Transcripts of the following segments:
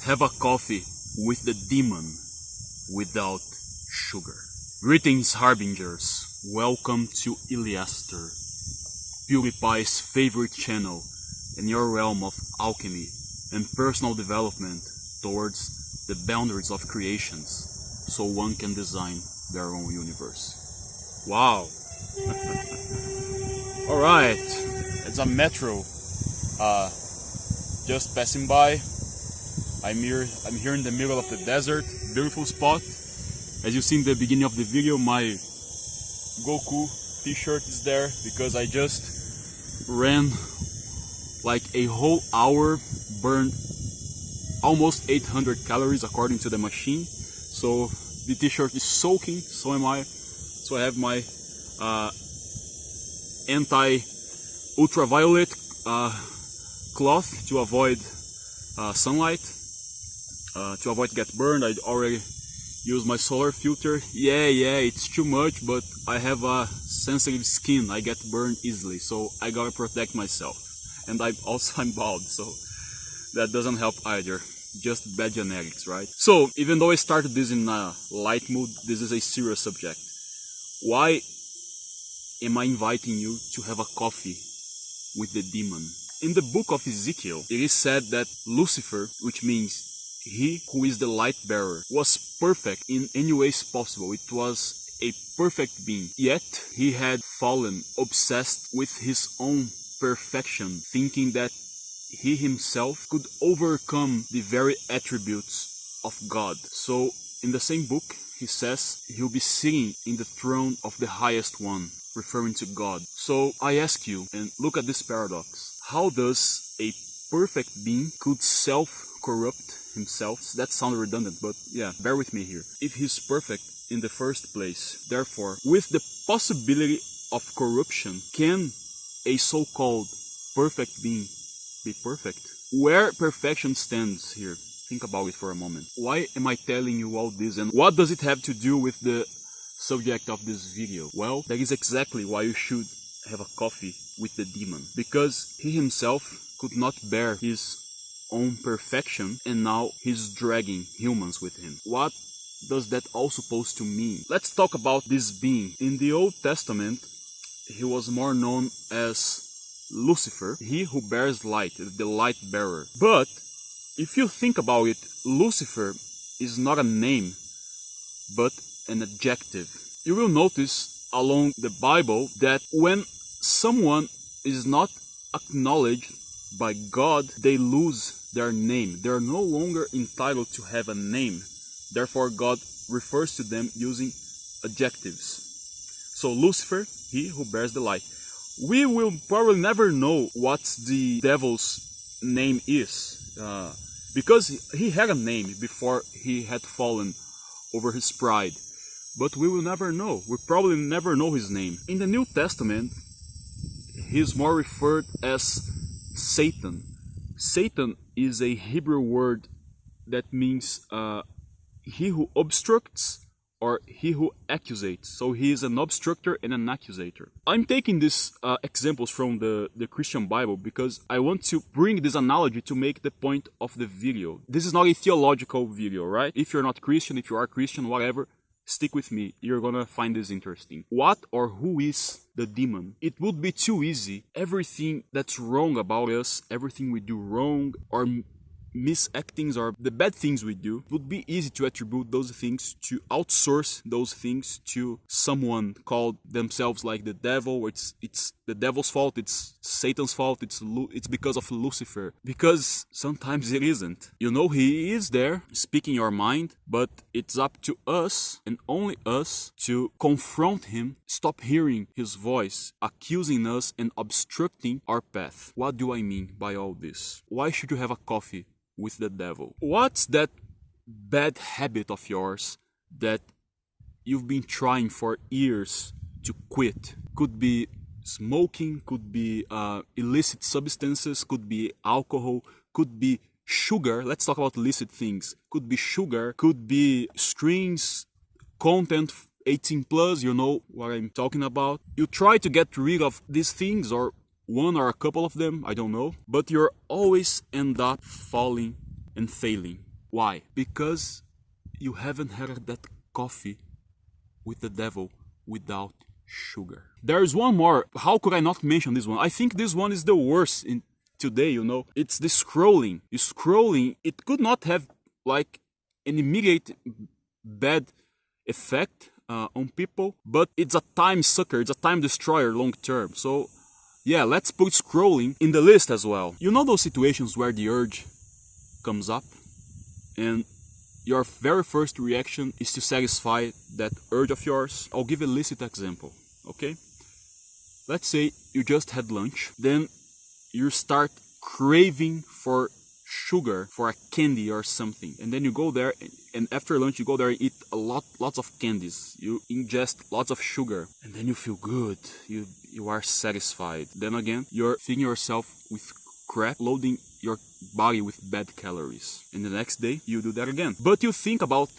Have a coffee with the demon without sugar. Greetings, harbingers. Welcome to Iliaster, PewDiePie's favorite channel in your realm of alchemy and personal development towards the boundaries of creations so one can design their own universe. Wow. Alright, it's a metro just passing by. I'm here in the middle of the desert, beautiful spot. As you see in the beginning of the video, my Goku t-shirt is there because I just ran like a whole hour, burned almost 800 calories according to the machine. So the t-shirt is soaking, so am I. So I have my anti-ultraviolet cloth to avoid sunlight. To avoid to get burned. I already use my solar filter. Yeah, it's too much, but I have a sensitive skin. I get burned easily, so I gotta protect myself. And I'm bald, so that doesn't help either. Just bad genetics, right? So even though I started this in a light mood, this is a serious subject. Why am I inviting you to have a coffee with the demon? In the book of Ezekiel, it is said that Lucifer, which means he who is the light bearer, was perfect in any ways possible. It was a perfect being. Yet he had fallen, obsessed with his own perfection, thinking that he himself could overcome the very attributes of God. So in the same book, he says he'll be sitting in the throne of the highest one, referring to God. So I ask you, and look at this paradox. How does a perfect being could self-corrupt himself? That sounds redundant, but yeah, bear with me here. If he's perfect in the first place, therefore, with the possibility of corruption, can a so-called perfect being be perfect? Where perfection stands here? Think about it for a moment. Why am I telling you all this, and what does it have to do with the subject of this video? Well, that is exactly why you should have a coffee with the demon, because he himself could not bear his own perfection, and now he's dragging humans with him. What does that all supposed to mean? Let's talk about this being. In the Old Testament, he was more known as Lucifer, he who bears light, the light bearer. But if you think about it, Lucifer is not a name, but an adjective. You will notice along the Bible that when someone is not acknowledged by God, they lose their name. They are no longer entitled to have a name. Therefore, God refers to them using adjectives. So Lucifer, he who bears the light. We will probably never know what the devil's name is, because he had a name before he had fallen over his pride. But we will never know. We probably never know his name. In the New Testament, he is more referred as Satan. Satan is a Hebrew word that means he who obstructs or he who accusates. So he is an obstructor and an accusator. I'm taking these examples from the Christian Bible because I want to bring this analogy to make the point of the video. This is not a theological video, right? If you're not Christian, if you are Christian, whatever, stick with me, you're gonna find this interesting. What or who is the demon? It would be too easy. Everything that's wrong about us, everything we do wrong, or misactings or the bad things we do, would be easy to attribute those things, to outsource those things to someone called themselves like the devil. It's the devil's fault, it's Satan's fault, it's because of Lucifer. Because sometimes it isn't. You know, he is there speaking your mind, but it's up to us and only us to confront him, stop hearing his voice, accusing us and obstructing our path. What do I mean by all this? Why should you have a coffee with the devil? What's that bad habit of yours that you've been trying for years to quit? Could be smoking, could be illicit substances, could be alcohol, could be sugar. Let's talk about illicit things. Could be sugar, could be screens, content 18 plus, you know what I'm talking about. You try to get rid of these things, or one or a couple of them, I don't know, but you're always end up falling and failing. Why? Because you haven't had that coffee with the devil without sugar. There is one more. How could I not mention this one? I think this one is the worst in today, you know. It's the scrolling. You scrolling, it could not have like an immediate bad effect on people, but it's a time sucker, it's a time destroyer long term. So yeah, let's put scrolling in the list as well. You know those situations where the urge comes up and your very first reaction is to satisfy that urge of yours? I'll give a illicit example, okay? Let's say you just had lunch, then you start craving for sugar, for a candy or something, and then you go there, and after lunch you go there and eat lots of candies. You ingest lots of sugar, and then you feel good. You are satisfied. Then again, you're feeding yourself with crap, loading your body with bad calories, and the next day you do that again. But you think about,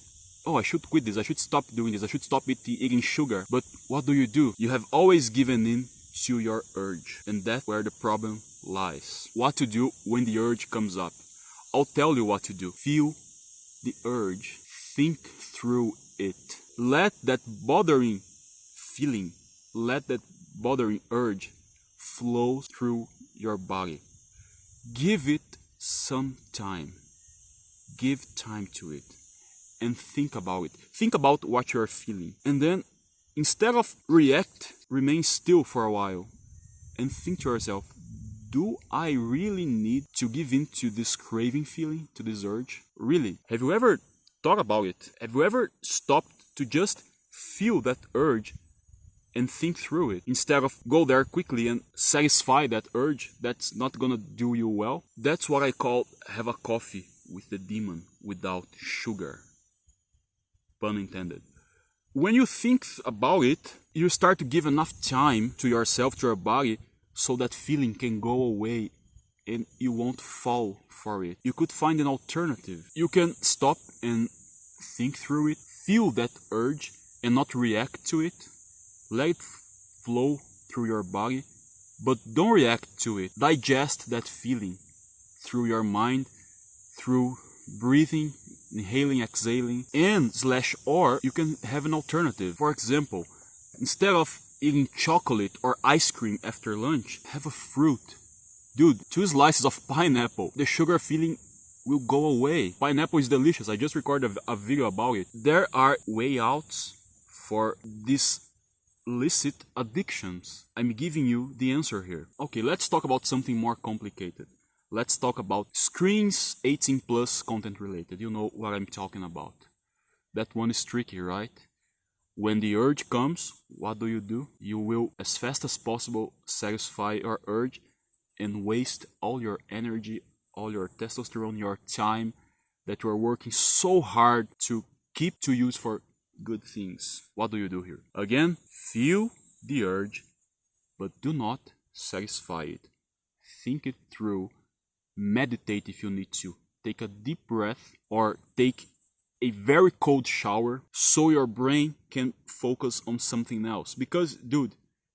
oh, I should quit this, I should stop doing this, I should stop eating sugar. But what do? You have always given in to your urge, and that's where the problem lies. What to do when the urge comes up? I'll tell you what to do. Feel the urge, think through it. Let that bothering feeling, let that bothering urge flow through your body. Give it some time. Give time to it and think about it. Think about what you're feeling. And then instead of react, remain still for a while and think to yourself, do I really need to give in to this craving feeling, to this urge? Really? Have you ever thought about it? Have you ever stopped to just feel that urge and think through it, instead of go there quickly and satisfy that urge that's not gonna do you well? That's what I call have a coffee with the demon without sugar. Pun intended. When you think about it, you start to give enough time to yourself, to your body, so that feeling can go away and you won't fall for it. You could find an alternative. You can stop and think through it, feel that urge and not react to it. Let it flow through your body, but don't react to it. Digest that feeling through your mind, through breathing, inhaling, exhaling, or you can have an alternative. For example, instead of eating chocolate or ice cream after lunch, have a fruit. Dude, 2 slices of pineapple. The sugar feeling will go away. Pineapple is delicious. I just recorded a video about it. There are way outs for these illicit addictions. I'm giving you the answer here. Okay, let's talk about something more complicated. Let's talk about screens 18 plus content related. You know what I'm talking about. That one is tricky, right? When the urge comes, what do? You will, as fast as possible, satisfy your urge and waste all your energy, all your testosterone, your time that you are working so hard to keep to use for good things. What do you do here? Again, feel the urge, but do not satisfy it. Think it through. Meditate if you need to. Take a deep breath or take a very cold shower so your brain can focus on something else. Because, dude,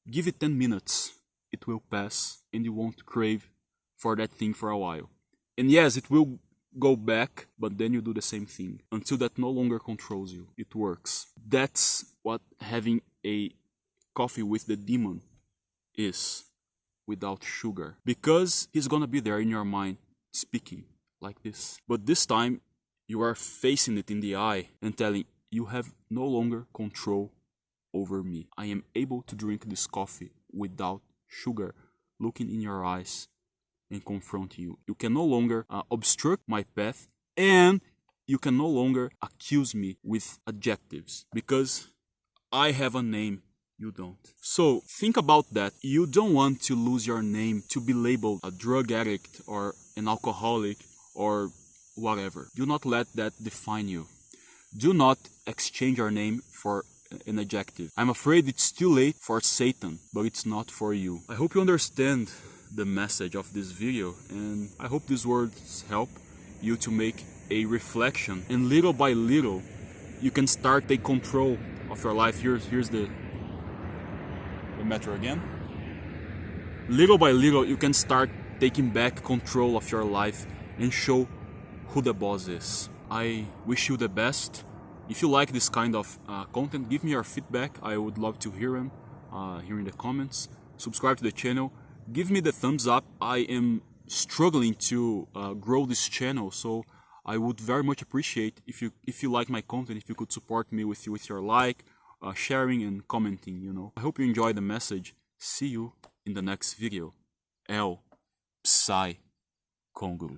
give it 10 minutes. It will pass and you won't crave for that thing for a while. And yes, it will go back, but then you do the same thing until that no longer controls you. It works. That's what having a coffee with the demon is, without sugar. Because he's gonna be there in your mind speaking like this. But this time you are facing it in the eye and telling, you have no longer control over me. I am able to drink this coffee without sugar, looking in your eyes and confronting you. You can no longer obstruct my path, and you can no longer accuse me with adjectives, because I have a name, you don't. So think about that. You don't want to lose your name to be labeled a drug addict or an alcoholic or whatever. Do not let that define you. Do not exchange your name for an adjective. I'm afraid it's too late for Satan, but it's not for you. I hope you understand the message of this video, and I hope these words help you to make a reflection, and little by little you can start take control of your life. Here's the metro again. Little by little you can start taking back control of your life and show who the boss is. I wish you the best. If you like this kind of content, give me your feedback. I would love to hear them here in the comments. Subscribe to the channel. Give me the thumbs up. I am struggling to grow this channel, so I would very much appreciate if you like my content, if you could support me with your like, sharing and commenting, you know. I hope you enjoy the message. See you in the next video. El Psy Congru.